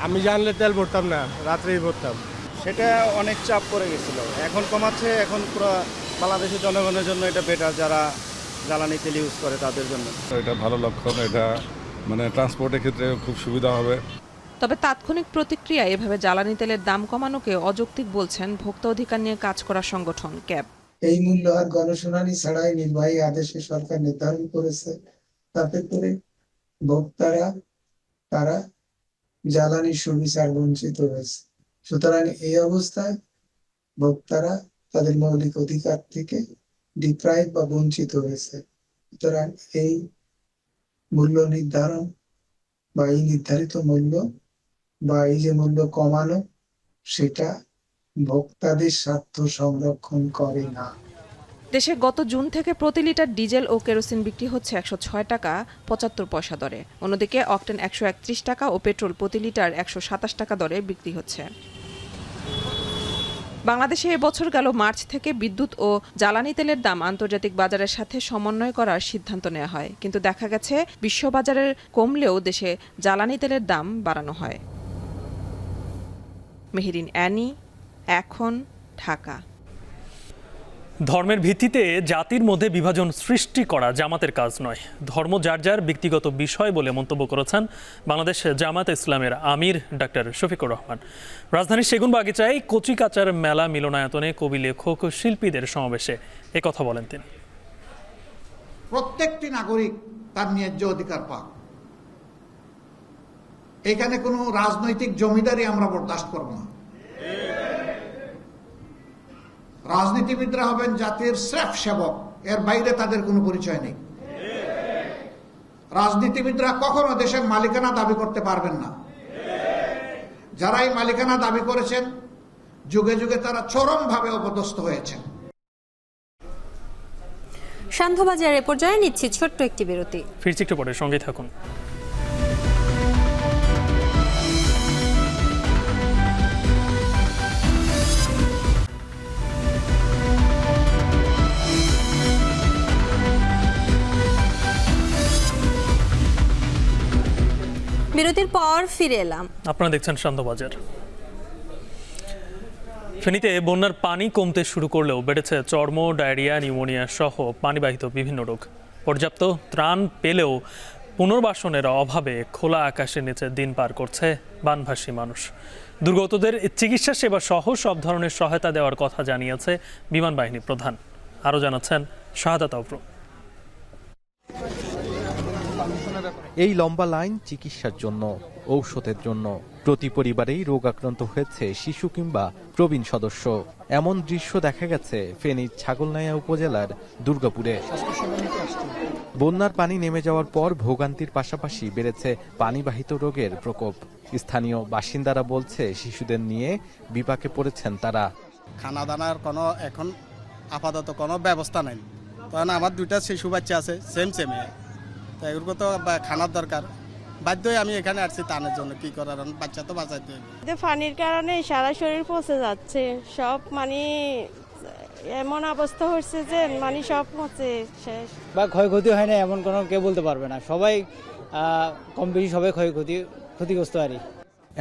আমি জানলে তেল ভরতাম না, রাত্রেই ভরতাম। সেটা অনেক চাপ পড়ে গেছিল, এখন কমাচ্ছে। এখন পুরো বাংলাদেশের জনগণের জন্য এটা বেটার, যারা জ্বালানি তেল ইউজ করে তাদের জন্য এটা ভালো লক্ষণ। এটা মানে ট্রান্সপোর্টের ক্ষেত্রে খুব সুবিধা হবে। তবে তাৎক্ষণিক প্রতিক্রিয়া এভাবে জ্বালানি তেলের দাম কমানোকে অযৌক্তিক বলছেন ভোক্তা অধিকার নিয়ে কাজ করা সংগঠন ক্যাব। এই মূল্য আর গণশুনানি ছাড়াই নির্বাহী আদেশে সরকার নির্ধারণ করেছে, তাতে করে ভোক্তারা তারা জ্বালানি সুবিচার বঞ্চিত হয়েছে। সুতরাং এই অবস্থায় ভোক্তারা তাদের মৌলিক অধিকার থেকে ডিপ্রাইভ বা বঞ্চিত হয়েছে। সুতরাং এই মূল্য নির্ধারণ বা এই নির্ধারিত মূল্য বা এই যে মূল্য কমানো, সেটা ভোক্তাদের স্বার্থ সংরক্ষণ করে না। দেশে গত জুন থেকে প্রতি লিটার ডিজেল ও কেরোসিন বিক্রি হচ্ছে 106 টাকা 75 পয়সা দরে। অন্যদিকে অকটেন 131 টাকা ও পেট্রোল প্রতি লিটার 127 টাকা দরে বিক্রি হচ্ছে। বাংলাদেশে এবছর গেল মার্চ থেকে বিদ্যুৎ ও জ্বালানি তেলের দাম আন্তর্জাতিক বাজারের সাথে সমন্বয় করার সিদ্ধান্ত নেওয়া হয়, কিন্তু দেখা গেছে বিশ্ববাজারের কমলেও দেশে জ্বালানি তেলের দাম বাড়ানো হয়। মেহেরিন অ্যানি, এখন, ঢাকা। ধর্মের ভিত্তিতে জাতির মধ্যে বিভাজন সৃষ্টি করা জামাতের কাজ নয়, ধর্ম যার যার ব্যক্তিগত বিষয় বলে মন্তব্য করেছেন বাংলাদেশ জামায়াতে ইসলামের আমির ডাক্তার শফিকুর রহমান। রাজধানীর সেগুনবাগিচায় কচিকাচার মেলা মিলনায়তনে কবি, লেখক, শিল্পীদের সমাবেশে একথা বলেন তিনি। প্রত্যেকটি নাগরিক তার ন্যায্য অধিকার পাক। এখানে কোনো রাজনৈতিক জমিদারি আমরা বরদাস্ত করব না। রাজনীতিবিদরা হবেন জাতির স্রেফ সেবক, এর বাইরে তাদের কোনো পরিচয় নেই। রাজনীতিবিদরা কখনো দেশের মালিকানা দাবি করতে পারবেন না। যারা এই মালিকানা দাবি করেছেন, যুগে যুগে তারা চরমভাবে অপদস্থ হয়েছেন। সান্ধ্যবাজার এ পর্যায়ে নিচ্ছি ছোট্ট একটি বিরতি। ফিরছি একটু পরে, সঙ্গে থাকুন। বিরতির পর ফিরে এলাম। আপনারা দেখছেন সান্ধ্যবাজার। ফেনীতে বন্যার পানি কমতে শুরু করলেও বেড়েছে চর্ম, ডায়রিয়া, নিউমোনিয়া সহ পানিবাহিত বিভিন্ন রোগ। পর্যাপ্ত ত্রাণ পেলেও পুনর্বাসনের অভাবে খোলা আকাশের নিচে দিন পার করছে বানভাসী মানুষ। দুর্গতদের চিকিৎসা সেবা সহ সব ধরনের সহায়তা দেওয়ার কথা জানিয়েছে বিমান বাহিনী প্রধান। আরও জানাচ্ছেন শাহাদাত আফরোজ। এই লম্বা লাইন চিকিৎসার জন্য, ঔষধের জন্য। প্রতি পরিবারেই রোগ আক্রান্ত হয়েছে শিশু কিংবা প্রবীণ সদস্য। এমন দৃশ্য দেখা গেছে ফেনীর ছাগলনাইয়া উপজেলার দুর্গাপুরে। বন্যার পানি নেমে যাওয়ার পর ভোগান্তির পাশাপাশি বেড়েছে পানিবাহিত রোগের প্রকোপ। স্থানীয় বাসিন্দারা বলছে শিশুদের নিয়ে বিপাকে পড়েছেন তারা। খানা দানার কোনো এখন আপাতত কোনো ব্যবস্থা নেই, কারণ আমার 2টা শিশু বাচ্চা আছে সেমে, তো এগুলো তো খানার দরকার। বাধ্যই আমি এখানে আসছি টানের জন্য, কি করার, বাচ্চা তো বাঁচাইতে হবে। পানির কারণে সারা শরীর পচে যাচ্ছে, সব এমন অবস্থা হচ্ছে যে সব পচে শেষ। বা ক্ষয়ক্ষতি হয় না এমন কোনো কেউ বলতে পারবে না, সবাই কম বেশি সবাই ক্ষতিগ্রস্ত আর।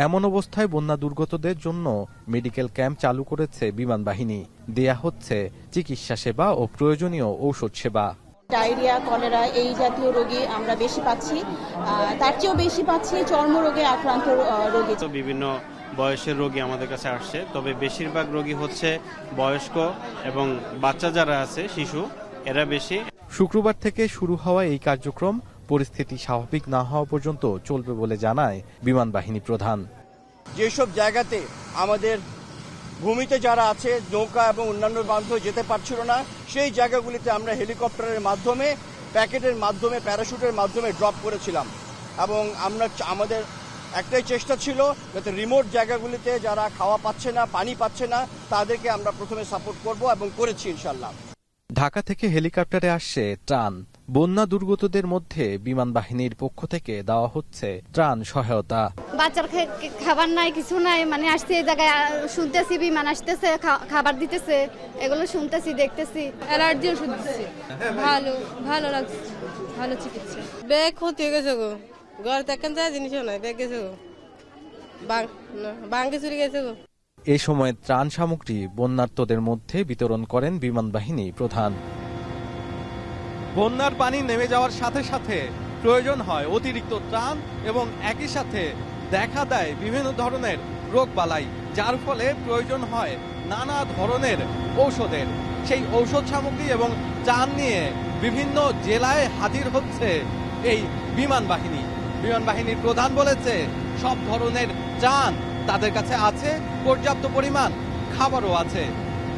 এমন অবস্থায় বন্যা দুর্গতদের জন্য মেডিকেল ক্যাম্প চালু করেছে বিমান বাহিনী। দেয়া হচ্ছে চিকিৎসা সেবা ও প্রয়োজনীয় ঔষধ সেবা। ডায়রিয়া, কলেরা এই জাতীয় রোগী আমরা বেশি পাচ্ছি, তার চেয়েও বেশি পাচ্ছি চর্মরোগে আক্রান্ত রোগী। বিভিন্ন বয়সের রোগী আমাদের কাছে আসছে, তবে বেশিরভাগ রোগী হচ্ছে বয়স্ক এবং বাচ্চা যারা আছে শিশু, এরা বেশি। শুক্রবার থেকে শুরু হওয়া এই কার্যক্রম পরিস্থিতি স্বাভাবিক না হওয়া পর্যন্ত চলবে বলে জানায় বিমান বাহিনী প্রধান। যেসব জায়গাতে আমাদের ভূমিতে যারা আছে নৌকা এবং অন্যান্য বান্ধব যেতে পারছিল না, সেই জায়গাগুলিতে আমরা হেলিকপ্টারের মাধ্যমে, প্যাকেটের মাধ্যমে, প্যারাশুটের মাধ্যমে ড্রপ করেছিলাম। এবং আমাদের একটাই চেষ্টা ছিল যাতে রিমোট জায়গাগুলিতে যারা খাওয়া পাচ্ছে না, পানি পাচ্ছে না, তাদেরকে আমরা প্রথমে সাপোর্ট করব এবং করেছি ইনশাল্লাহ। ঢাকা থেকে হেলিকপ্টারে আসছে ত্রাণ। বন্যা দুর্গতদের মধ্যে বিমান বাহিনীর পক্ষ থেকে দেওয়া হচ্ছে ত্রাণ সহায়তা। বাচ্চার খাবার নাই, কিছু নাই, আসছে এই জায়গায় শুনতেছি বিমান আসতেছে, খাবার দিতেছে, এগুলো শুনতেছি, দেখতেছি। অ্যালার্জি ওষুধ দিচ্ছে, ভালো লাগছে, ভালো চিকিৎসা। ব্যাগ ক্ষতি হয়ে গেছে গো, ঘর থেকে যা জিনিসও নাই, ব্যাগ গেছে গো, বাঙ্গে চুরি গেছে গো। এ সময় ত্রাণ সামগ্রী বন্যার্তদের মধ্যে বিতরণ করেন বিমান বাহিনী প্রধান। বন্যার পানি নেমে যাওয়ার সাথে সাথে প্রয়োজন হয় অতিরিক্ত ত্রাণ এবং একই সাথে দেখা দেয় বিভিন্ন ধরনের রোগবালাই, যার ফলে প্রয়োজন হয় নানা ধরনের ঔষধের। সেই ঔষধ সামগ্রী এবং ত্রাণ নিয়ে বিভিন্ন জেলায় হাজির হচ্ছে এই বিমান বাহিনী। বিমান বাহিনীর প্রধান বলেছে সব ধরনের ত্রাণ তাদের কাছে আছে, পর্যাপ্ত পরিমাণ খাবারও আছে।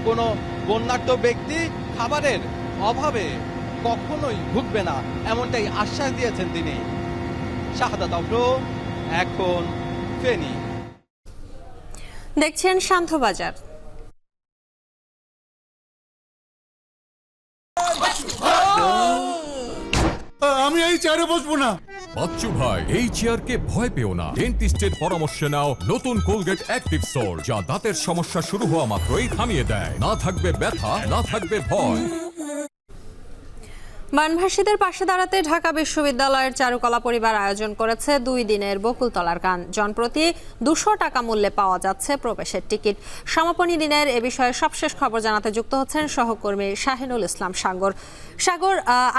কোনো বন্যার্ত ব্যক্তি খাবারের অভাবে কখনোই ভুগবে না, এমনটাই আশ্বাস দিয়েছেন তিনি। শাহাদাত আফরো, এখন ফেনী। দেখছেন শান্তবাজার। আমি এই চেয়ারে বসবো না। বাচ্চু ভাই, এই চেয়ারকে ভয় পেও না। ডেন্টিস্টের পরামর্শ নাও নতুন কোলগেট অ্যাক্টিভ সোল, যা দাঁতের সমস্যা শুরু হওয়া মাত্রই থামিয়ে দেয়। না থাকবে ব্যথা, না থাকবে ভয়। বানভাসীদের পাশে দাঁড়াতে ঢাকা বিশ্ববিদ্যালয়ের চারুকলা পরিবার আয়োজন করেছে 2 দিনের বকুলতলার গান। জনপ্রতি 200 টাকা মূল্যে পাওয়া যাচ্ছে প্রবেশের টিকিট। সমাপনী দিনের এ বিষয়ে সবশেষ খবর জানাতে যুক্ত হচ্ছেন সহকর্মী শাহিনুল ইসলাম সাগর।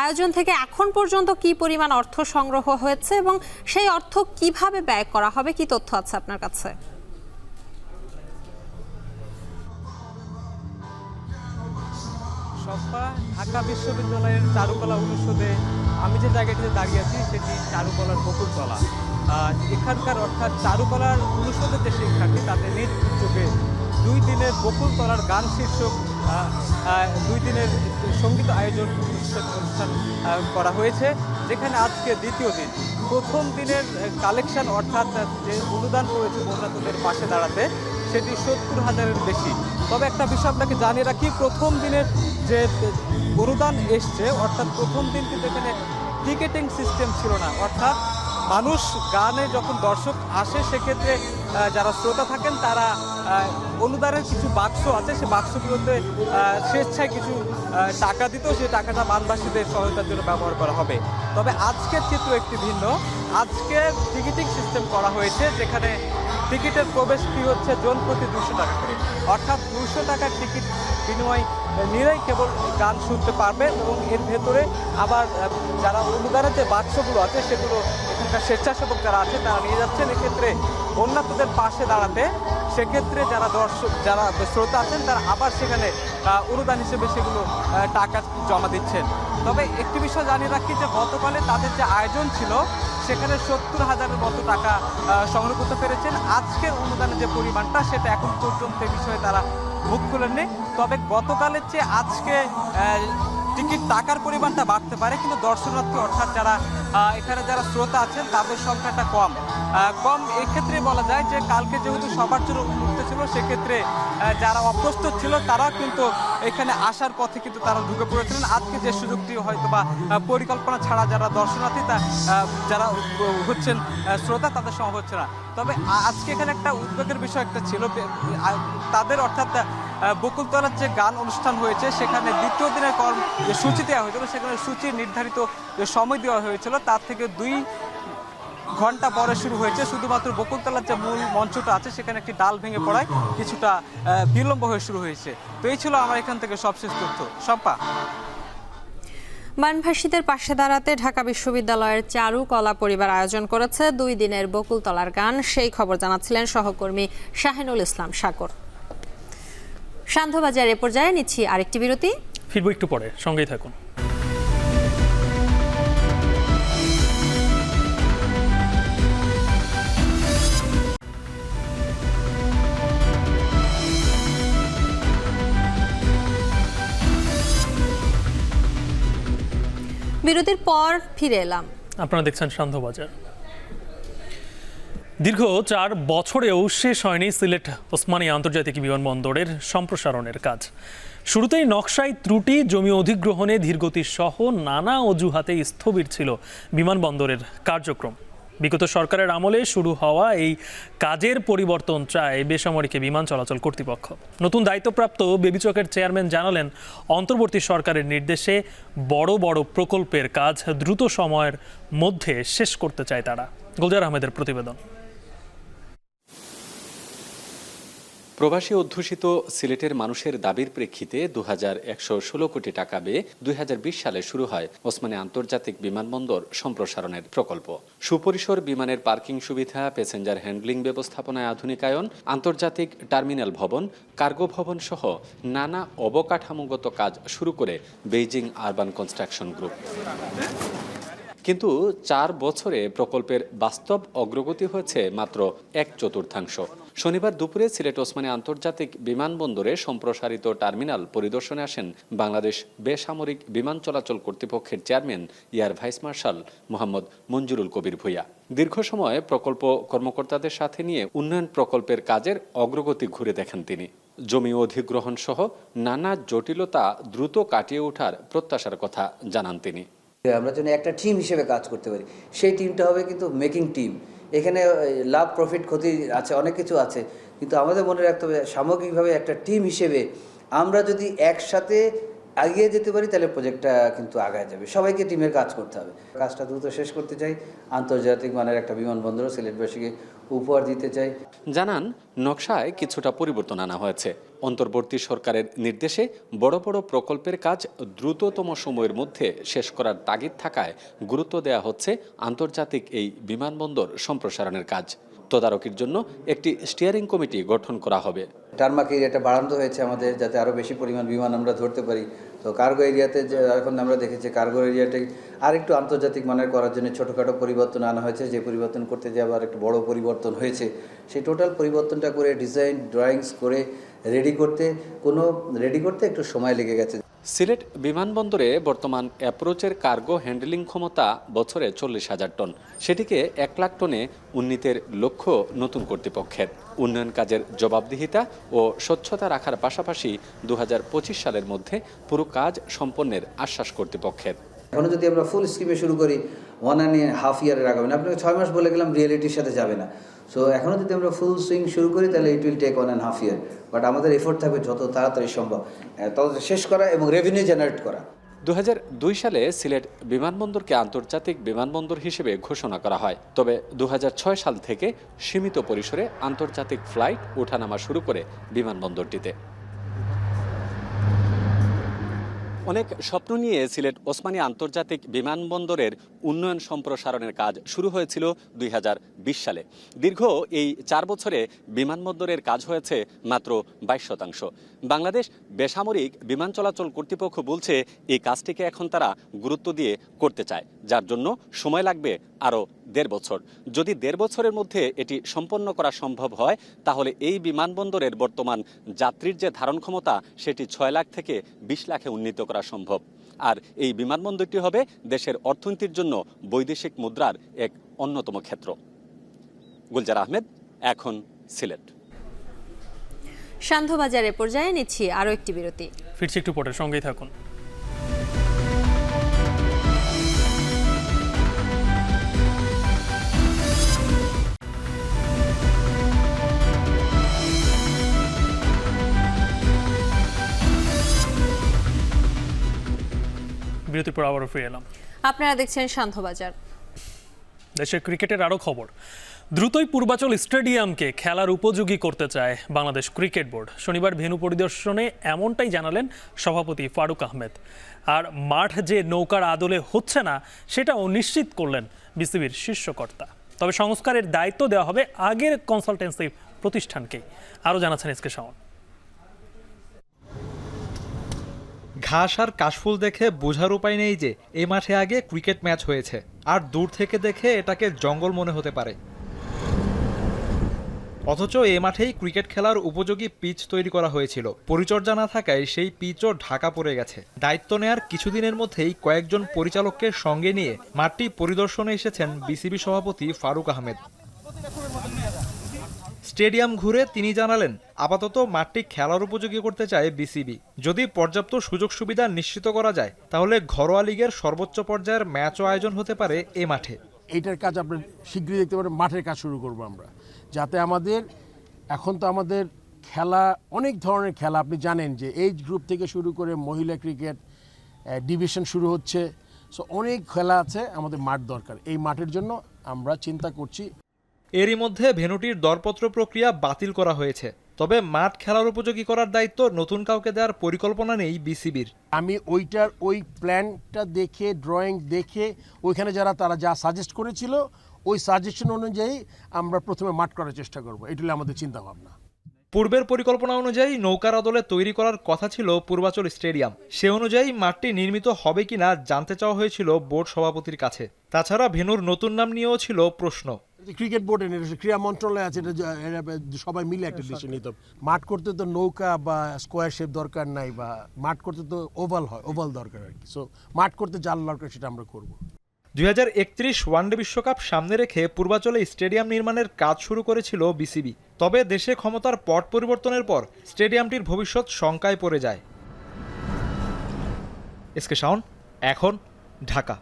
আয়োজন থেকে এখন পর্যন্ত কি পরিমাণ অর্থ সংগ্রহ হয়েছে এবং সেই অর্থ কিভাবে ব্যয় করা হবে, কি তথ্য আছে আপনার কাছে? ঢাকা বিশ্ববিদ্যালয়ের চারুকলা অনুষদে আমি যে জায়গাটিতে দাঁড়িয়ে আছি সেটি চারুকলার বকুলতলা। এখানকার অর্থাৎ চারুকলার অনুষদের যে শিক্ষার্থী তাদের নিজ উদ্যোগে 2 দিনের বকুলতলার গান শীর্ষক 2 দিনের সঙ্গীত আয়োজন অনুষ্ঠান করা হয়েছে, যেখানে আজকে দ্বিতীয় দিন। প্রথম দিনের কালেকশন অর্থাৎ যে অনুদান করেছে বন্যার্তদের পাশে দাঁড়াতে সেটি 70,000-এর বেশি। তবে একটা বিষয় আপনাকে জানিয়ে রাখি, প্রথম দিনের যে অনুদান এসছে অর্থাৎ প্রথম দিন কিন্তু এখানে টিকেটিং সিস্টেম ছিল না, অর্থাৎ মানুষ গানে যখন দর্শক আসে সেক্ষেত্রে যারা শ্রোতা থাকেন তারা অনুদানের কিছু বাক্স আছে, সেই বাক্সগুলোতে স্বেচ্ছায় কিছু টাকা দিত, সেই টাকাটা বানবাসীদের সহায়তার জন্য ব্যবহার করা হবে। তবে আজকের চিত্র একটি ভিন্ন। আজকে টিকিটিং সিস্টেম করা হয়েছে, যেখানে টিকিটের প্রবেশ ফি হচ্ছে জন প্রতি 200 টাকা করে, অর্থাৎ 200 টাকার টিকিট বিনিময় নিলেই কেবল গান শুনতে পারবে। এবং এর ভেতরে আবার যারা অনুদানের যে বাক্সগুলো আছে সেগুলো এখানকার স্বেচ্ছাসেবক যারা আছে তারা নিয়ে যাচ্ছেন এক্ষেত্রে বন্যার্তদের পাশে দাঁড়াতে। সেক্ষেত্রে যারা দর্শক, যারা শ্রোতা আছেন তারা আবার সেখানে অনুদান হিসেবে সেগুলো টাকা জমা দিচ্ছেন। তবে একটি বিষয় জানিয়ে রাখি যে গতকালে তাদের যে আয়োজন ছিল সেখানে 70,000-এর মতো টাকা সংগ্রহ করতে পেরেছেন। আজকের অনুদানের যে পরিমাণটা সেটা এখন পর্যন্ত এই বিষয়ে তারা মুখ খুলেননি। তবে গতকালের চেয়ে আজকে টিকিট টাকার পরিমাণটা বাড়তে পারে, কিন্তু দর্শনার্থী অর্থাৎ যারা এখানে যারা শ্রোতা আছেন তাদের সংখ্যাটা কম। এক্ষেত্রে বলা যায় যে কালকে যেহেতু সবার জন্য উন্মুক্ত ছিল, সেক্ষেত্রে যারা অপ্রস্তুত ছিল তারাও কিন্তু এখানে আসার পথে কিন্তু তারা ঢুকে পড়েছিলেন। আজকে যে সুযোগটি হয়তো বা পরিকল্পনা ছাড়া যারা দর্শনার্থী যারা হচ্ছেন শ্রোতা তাদের সম্ভব হচ্ছে না। তবে আজকে এখানে একটা উদ্বেগের বিষয় একটা ছিল তাদের, অর্থাৎ বকুলতলার যে গান অনুষ্ঠান হয়েছে সেখানে দ্বিতীয় দিনের যে সূচি দেওয়া হয়েছিল সেখানে সূচি নির্ধারিত যে সময় দেওয়া হয়েছিল তার থেকে 2 ঘন্টা পরে শুরু হয়েছে। শুধুমাত্র বকুলতলার যে মূল মঞ্চটা আছে সেখানে একটি ডাল ভেঙে পড়ায় কিছুটা বিলম্ব হয়ে শুরু হয়েছে। তো এই ছিল আমার এখান থেকে সবশেষ তথ্য। শম্পা। বানভাসীদের পাশে দাঁড়াতে ঢাকা বিশ্ববিদ্যালয়ের চারুকলা পরিবার আয়োজন করেছে 2 দিনের বকুলতলার গান। সেই খবর জানাচ্ছিলেন সহকর্মী শাহিনুল ইসলাম সাগর। সান্ধ্যবাজার এ পর্যায়ে নিচ্ছি আরেকটি বিরতি, ফিরবো একটু পরে, সঙ্গেই থাকুন। বিরতির পর ফিরে এলাম। আপনারা দেখছেন সান্ধ্যবাজার। দীর্ঘ 4 বছরেও শেষ হয়নি সিলেট ওসমানী আন্তর্জাতিক বিমানবন্দরের সম্প্রসারণের কাজ। শুরুতেই নকশায় ত্রুটি, জমি অধিগ্রহণে ধীরগতি সহ নানা অজুহাতে স্থবির ছিল বিমানবন্দরের কার্যক্রম। বিগত সরকারের আমলে শুরু হওয়া এই কাজের পরিবর্তন চায় বেসামরিক বিমান চলাচল কর্তৃপক্ষ। নতুন দায়িত্বপ্রাপ্ত বেবিচকের চেয়ারম্যান জানালেন, অন্তর্বর্তী সরকারের নির্দেশে বড় বড় প্রকল্পের কাজ দ্রুত সময়ের মধ্যে শেষ করতে চায় তারা। গুলজার আহমেদের প্রতিবেদন। প্রবাসী অধ্যুষিত সিলেটের মানুষের দাবির প্রেক্ষিতে 2116 কোটি টাকা ব্যয়ে 2020 সালে শুরু হয় ওসমানী আন্তর্জাতিক বিমানবন্দর সম্প্রসারণের প্রকল্প। সুপরিসর বিমানের পার্কিং সুবিধা, প্যাসেঞ্জার হ্যান্ডলিং ব্যবস্থাপনায় আধুনিকায়ন, আন্তর্জাতিক টার্মিনাল ভবন, কার্গো ভবন সহ নানা অবকাঠামোগত কাজ শুরু করে বেইজিং আরবান কনস্ট্রাকশন গ্রুপ। কিন্তু 4 বছরে প্রকল্পের বাস্তব অগ্রগতি হয়েছে মাত্র 1/4। শনিবার দুপুরে সিলেট ওসমানী আন্তর্জাতিক বিমানবন্দরে সম্প্রসারিত টার্মিনাল পরিদর্শনে আসেন বাংলাদেশ বেসামরিক বিমান চলাচল কর্তৃপক্ষের chairman air vice marshal Mohammad Manjurul Kabir Bhuiyan. দীর্ঘ সময় প্রকল্প কর্মকর্তাদের সাথে নিয়ে উন্নয়ন প্রকল্পের কাজের অগ্রগতি ঘুরে দেখেন তিনি। জমি অধিগ্রহণ সহ নানা জটিলতা দ্রুত কাটিয়ে ওঠার প্রত্যাশার কথা জানান তিনি। আমরা যেন একটা টিম হিসেবে কাজ করতে পারি, সেই টিমটা হবে কিন্তু মেকিং টিম। এখানে লাভ, প্রফিট, ক্ষতি আছে, অনেক কিছু আছে, কিন্তু আমাদের মনে রাখতে হবে সামগ্রিকভাবে একটা টিম হিসেবে আমরা যদি একসাথে এগিয়ে যেতে পারি তাহলে প্রজেক্টটা কিন্তু আগায় যাবে। সবাইকে টিমের কাজ করতে হবে। কাজটা দ্রুত শেষ করতে চাই, আন্তর্জাতিক মানের একটা বিমানবন্দর সিলেটবাসীকে উপহার দিতে চাই। জানান, নকশায় কিছুটা পরিবর্তন আনা হয়েছে। অন্তর্বর্তী সরকারের নির্দেশে বড় বড় প্রকল্পের কাজ দ্রুততম সময়ের মধ্যে শেষ করার তাগিদ থাকায় গুরুত্ব দেওয়া হচ্ছে আন্তর্জাতিক এই বিমানবন্দর সম্প্রসারণের কাজ। তদারকির জন্য একটি স্টিয়ারিং কমিটি গঠন করা হবে। টার্মাক এরিয়াটা বাড়ানো হয়েছে আমাদের, যাতে আরও বেশি পরিমাণ বিমান আমরা ধরতে পারি। তো কার্গো এরিয়াতে এখন আমরা দেখেছি কার্গো এরিয়াটাই আরেকটু আন্তর্জাতিক মানের করার জন্য ছোটোখাটো পরিবর্তন আনা হয়েছে। যে পরিবর্তন করতে যে আবার একটু বড় পরিবর্তন হয়েছে, সেই টোটাল পরিবর্তনটা করে ডিজাইন ড্রয়িংস করে রেডি করতে একটু সময় লেগে গেছে। সিলেট বিমানবন্দরে বর্তমান অ্যাপ্রোচের কার্গো হ্যান্ডলিং ক্ষমতা বছরে 40,000 টন। সেটিকে 1 লাখ টনে উন্নীতের লক্ষ্য নতুন কর্তৃপক্ষের। উন্নয়ন কাজের জবাবদিহিতা ও স্বচ্ছতা রাখার পাশাপাশি 2025 সালের মধ্যে পুরো কাজ সম্পন্নের আশ্বাস কর্তৃপক্ষের। এখনো যদি আমরা ফুল স্কিমে শুরু করি 1.5 ইয়ারের আগামী, আপনাকে 6 মাস বলে গেলাম, রিয়েলিটির সাথে যাবে না। সো এখনও যদি আমরা ফুল সুইং শুরু করি তাহলে it will take 1.5 year. But আমাদের এফোর্ট থাকবে যত তাড়াতাড়ি সম্ভব তত শেষ করা এবং রেভিনিউ জেনারেট করা। 2002 সালে সিলেট বিমানবন্দরকে আন্তর্জাতিক বিমানবন্দর হিসেবে ঘোষণা করা হয়। তবে 2006 সাল থেকে সীমিত পরিসরে আন্তর্জাতিক ফ্লাইট ওঠানামা শুরু করে বিমানবন্দরটিতে। অনেক স্বপ্ন নিয়ে সিলেট ওসমানী আন্তর্জাতিক বিমানবন্দরের উন্নয়ন সম্প্রসারণের কাজ শুরু হয়েছিল 2020 সালে। দীর্ঘ এই 4 বছরে বিমানবন্দরের কাজ হয়েছে মাত্র 22%। বাংলাদেশ বেসামরিক বিমান চলাচল কর্তৃপক্ষ বলছে এই কাজটিকে এখন তারা গুরুত্ব দিয়ে করতে চায়, যার জন্য সময় লাগবে আরও 1.5 বছর। যদি 1.5 বছরের মধ্যে এটি সম্পন্ন করা সম্ভব হয় তাহলে এই বিমানবন্দরের বর্তমান যাত্রীর যে ধারণ ক্ষমতা সেটি 6 লাখ থেকে 20 লাখে উন্নীত করা সম্ভব। আর এই বিমানবন্দরটি হবে দেশের অর্থনীতির জন্য বৈদেশিক মুদ্রার এক অন্যতম ক্ষেত্র। গুলজার আহমেদ, এখন সিলেট। সান্ধ্যবাজারে পর্যায়ে নিচ্ছি আরও একটি বিরতি। ফিরছি একটু পরে, সঙ্গেই থাকুন। বিরতির পর আবারও ফিরে এলাম। আপনারা দেখছেন সান্ধ্যবাজার। দেশের ক্রিকেটের আরও খবর। দ্রুতই পূর্বাচল স্টেডিয়ামকে খেলার উপযোগী করতে চায় বাংলাদেশ ক্রিকেট বোর্ড। শনিবার ভেন্যু পরিদর্শনে এমনটাই জানালেন সভাপতি ফারুক আহমেদ। আর মাঠ যে নৌকার আদলে হচ্ছে না সেটাও নিশ্চিত করলেন বিসিবির শীর্ষকর্তা। তবে সংস্কারের দায়িত্ব দেওয়া হবে আগের কনসালটেন্সি প্রতিষ্ঠানকেই। আরও জানাচ্ছেন এসকে শাওন। ঘাস আর কাশফুল দেখে বোঝার উপায় নেই যে এই মাঠে আগে ক্রিকেট ম্যাচ হয়েছে, আর দূর থেকে দেখে এটাকে জঙ্গল মনে হতে পারে। অথচ এ মাঠেই ক্রিকেট খেলার উপযোগী পিচ তৈরি করা হয়েছিল। পরিচর্যা না থাকায় সেই পিচও ঢাকা পড়ে গেছে। দায়িত্ব নেয়ার কিছুদিনের মধ্যেই কয়েকজন পরিচালককে সঙ্গে নিয়ে মাঠটি পরিদর্শনে এসেছেন বিসিবি সভাপতি ফারুক আহমেদ। স্টেডিয়াম ঘুরে তিনি জানালেন, আপাতত মাঠটি খেলার উপযোগী করতে চায় বিসিবি। যদি পর্যাপ্ত সুযোগ সুবিধা নিশ্চিত করা যায় তাহলে ঘরোয়া লিগের সর্বোচ্চ পর্যায়ের ম্যাচও আয়োজন হতে পারে এ মাঠে। এইটার কাজ আমরা শীঘ্রই দেখতে পারেন, মাঠের কাজ শুরু করব আমরা, যাতে আমাদের এখন তো আমাদের খেলা অনেক ধরনের খেলা আপনি জানেন যে এজ গ্রুপ থেকে শুরু করে মহিলা ক্রিকেট ডিভিশন শুরু হচ্ছে। সো অনেক খেলা আছে, আমাদের মাঠ দরকার। এই মাঠের জন্য আমরা চিন্তা করছি। এরই মধ্যে ভেন্যুটির দরপত্র প্রক্রিয়া বাতিল করা হয়েছে। তবে মাঠ খেলার উপযোগী করার দায়িত্ব নতুন কাউকে দেওয়ার পরিকল্পনা নেই বিসিবির। আমি ওই প্ল্যানটা দেখে, ড্রয়িং দেখে, ওইখানে তারা যা সাজেস্ট করেছিল ওই সাজেশন অনুযায়ী আমরা প্রথমে মাঠ করার চেষ্টা করব। এটা হলো আমাদের চিন্তা ভাবনা। পূর্বের পরিকল্পনা অনুযায়ী নৌকার আদলে তৈরি করার কথা ছিল পূর্বাচল স্টেডিয়াম। সে অনুযায়ী মাঠটি নির্মিত হবে কিনা জানতে চাওয়া হয়েছিল বোর্ড সভাপতির কাছে। তাছাড়া ভেন্যুর নতুন নাম নিয়েও ছিল প্রশ্ন। ক্রিকেট বোর্ডের ক্রীড়া মন্ত্রণালয় আছে, এটা সবাই মিলে একটা ডিসিশন নিতে হবে। মাঠ করতে তো নৌকা বা স্কোয়ার শেপ দরকার নাই, বা মাঠ করতে তো ওভাল দরকার আর কি। সো মাঠ করতে জাল দরকার, সেটা আমরা করব। 2031 ওয়ানডে বিশ্বকাপ সামনে রেখে পূর্বাচলে স্টেডিয়াম নির্মাণের কাজ শুরু করেছিল বিসিবি। তবে দেশে ক্ষমতার পট পরিবর্তনের পর স্টেডিয়ামটির ভবিষ্যৎ শঙ্কায় পড়ে যায়। এসকে শাওন, এখন, ঢাকা।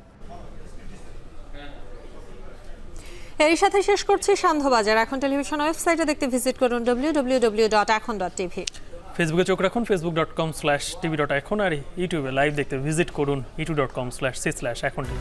এর সাথে শেষ করছি সান্ধ্যবাজার। এখন টেলিভিশন ওয়েবসাইটে দেখতে ভিজিট করুন www.ekhon.tv। ফেসবুকে চোখ রাখুন facebook.com/tv.ekhon, আর ইউটিউবে লাইভ দেখতে ভিজিট করুন youtube.com/c/ekhon TV।